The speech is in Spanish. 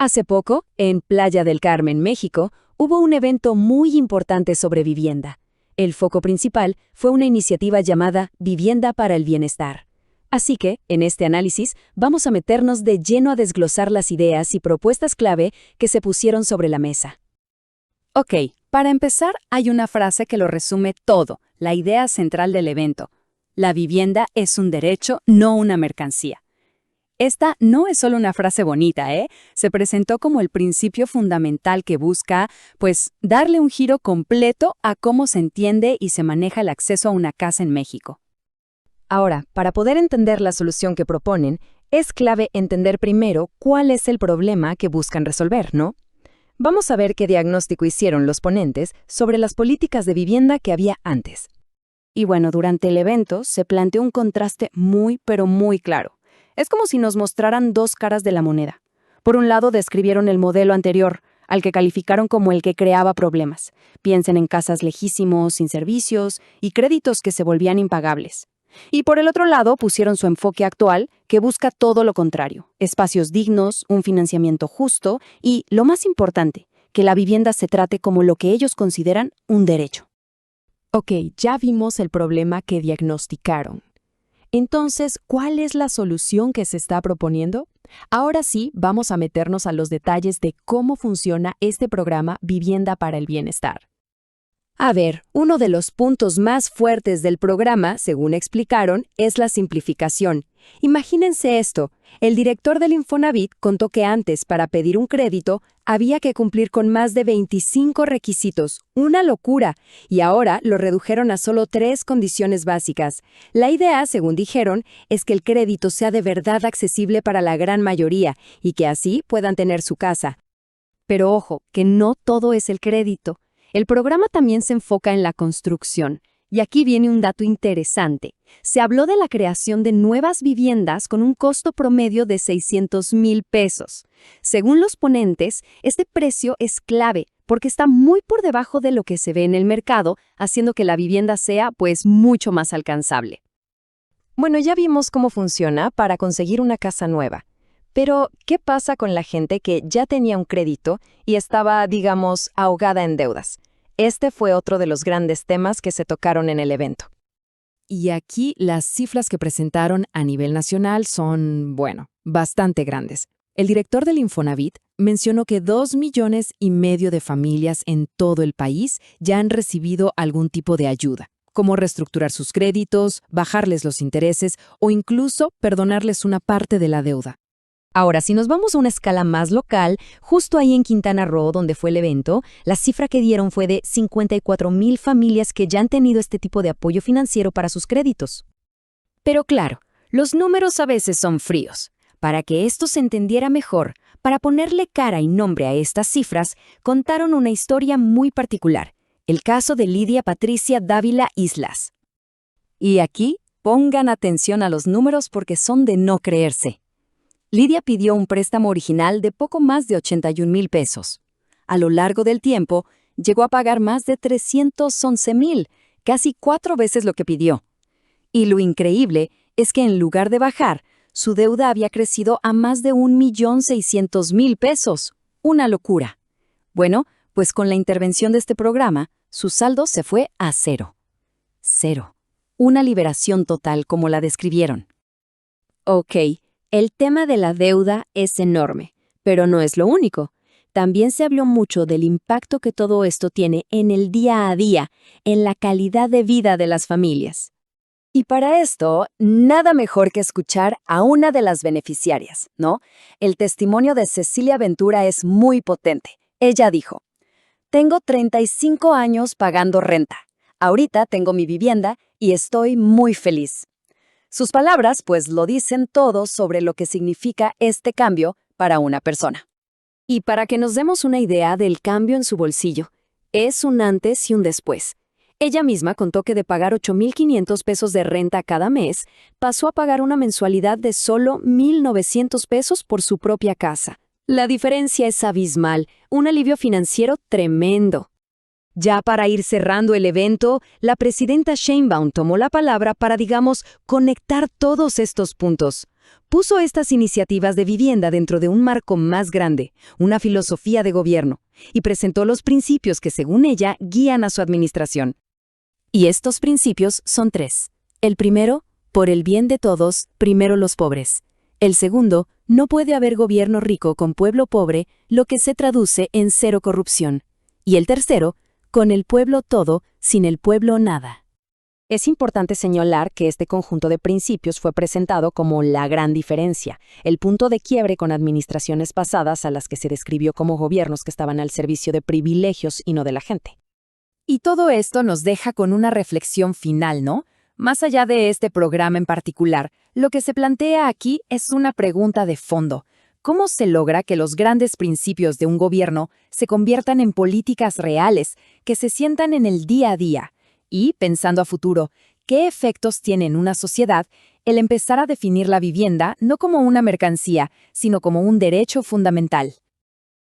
Hace poco, en Playa del Carmen, México, hubo un evento muy importante sobre vivienda. El foco principal fue una iniciativa llamada Vivienda para el Bienestar. Así que, en este análisis, vamos a meternos de lleno a desglosar las ideas y propuestas clave que se pusieron sobre la mesa. Ok, para empezar, hay una frase que lo resume todo, la idea central del evento. La vivienda es un derecho, no una mercancía. Esta no es solo una frase bonita, ¿eh? Se presentó como el principio fundamental que busca, darle un giro completo a cómo se entiende y se maneja el acceso a una casa en México. Ahora, para poder entender la solución que proponen, es clave entender primero cuál es el problema que buscan resolver, ¿no? Vamos a ver qué diagnóstico hicieron los ponentes sobre las políticas de vivienda que había antes. Y bueno, durante el evento se planteó un contraste muy, pero muy claro. Es como si nos mostraran dos caras de la moneda. Por un lado, describieron el modelo anterior, al que calificaron como el que creaba problemas. Piensen en casas lejísimos, sin servicios y créditos que se volvían impagables. Y por el otro lado, pusieron su enfoque actual, que busca todo lo contrario. Espacios dignos, un financiamiento justo y, lo más importante, que la vivienda se trate como lo que ellos consideran un derecho. Ok, ya vimos el problema que diagnosticaron. Entonces, ¿cuál es la solución que se está proponiendo? Ahora sí, vamos a meternos a los detalles de cómo funciona este programa Vivienda para el Bienestar. A ver, uno de los puntos más fuertes del programa, según explicaron, es la simplificación. Imagínense esto, el director del Infonavit contó que antes, para pedir un crédito, había que cumplir con más de 25 requisitos, una locura, y ahora lo redujeron a solo 3 condiciones básicas. La idea, según dijeron, es que el crédito sea de verdad accesible para la gran mayoría y que así puedan tener su casa. Pero ojo, que no todo es el crédito. El programa también se enfoca en la construcción. Y aquí viene un dato interesante. Se habló de la creación de nuevas viviendas con un costo promedio de 600,000 pesos. Según los ponentes, este precio es clave porque está muy por debajo de lo que se ve en el mercado, haciendo que la vivienda sea, mucho más alcanzable. Bueno, ya vimos cómo funciona para conseguir una casa nueva. Pero, ¿qué pasa con la gente que ya tenía un crédito y estaba, digamos, ahogada en deudas? Este fue otro de los grandes temas que se tocaron en el evento. Y aquí las cifras que presentaron a nivel nacional son, bastante grandes. El director del Infonavit mencionó que 2,5 millones de familias en todo el país ya han recibido algún tipo de ayuda, como reestructurar sus créditos, bajarles los intereses o incluso perdonarles una parte de la deuda. Ahora, si nos vamos a una escala más local, justo ahí en Quintana Roo, donde fue el evento, la cifra que dieron fue de 54,000 familias que ya han tenido este tipo de apoyo financiero para sus créditos. Pero claro, los números a veces son fríos. Para que esto se entendiera mejor, para ponerle cara y nombre a estas cifras, contaron una historia muy particular, el caso de Lidia Patricia Dávila Islas. Y aquí, pongan atención a los números porque son de no creerse. Lidia pidió un préstamo original de poco más de 81,000 pesos. A lo largo del tiempo, llegó a pagar más de 311,000, casi 4 veces lo que pidió. Y lo increíble es que en lugar de bajar, su deuda había crecido a más de 1,600,000 pesos. Una locura. Bueno, pues con la intervención de este programa, su saldo se fue a cero. Cero. Una liberación total como la describieron. Ok. El tema de la deuda es enorme, pero no es lo único. También se habló mucho del impacto que todo esto tiene en el día a día, en la calidad de vida de las familias. Y para esto, nada mejor que escuchar a una de las beneficiarias, ¿no? El testimonio de Cecilia Ventura es muy potente. Ella dijo: "Tengo 35 años pagando renta. Ahorita tengo mi vivienda y estoy muy feliz". Sus palabras, lo dicen todo sobre lo que significa este cambio para una persona. Y para que nos demos una idea del cambio en su bolsillo, es un antes y un después. Ella misma contó que de pagar 8,500 pesos de renta cada mes, pasó a pagar una mensualidad de solo 1,900 pesos por su propia casa. La diferencia es abismal, un alivio financiero tremendo. Ya para ir cerrando el evento, la presidenta Sheinbaum tomó la palabra para, conectar todos estos puntos. puso estas iniciativas de vivienda dentro de un marco más grande, una filosofía de gobierno, y presentó los principios que, según ella, guían a su administración. Y estos principios son 3. El primero, por el bien de todos, primero los pobres. El segundo, no puede haber gobierno rico con pueblo pobre, lo que se traduce en 0 corrupción. Y el tercero, con el pueblo todo, sin el pueblo nada. Es importante señalar que este conjunto de principios fue presentado como la gran diferencia, el punto de quiebre con administraciones pasadas a las que se describió como gobiernos que estaban al servicio de privilegios y no de la gente. Y todo esto nos deja con una reflexión final, ¿no? Más allá de este programa en particular, lo que se plantea aquí es una pregunta de fondo. ¿Cómo se logra que los grandes principios de un gobierno se conviertan en políticas reales, que se sientan en el día a día? Y, pensando a futuro, ¿qué efectos tiene en una sociedad el empezar a definir la vivienda no como una mercancía, sino como un derecho fundamental?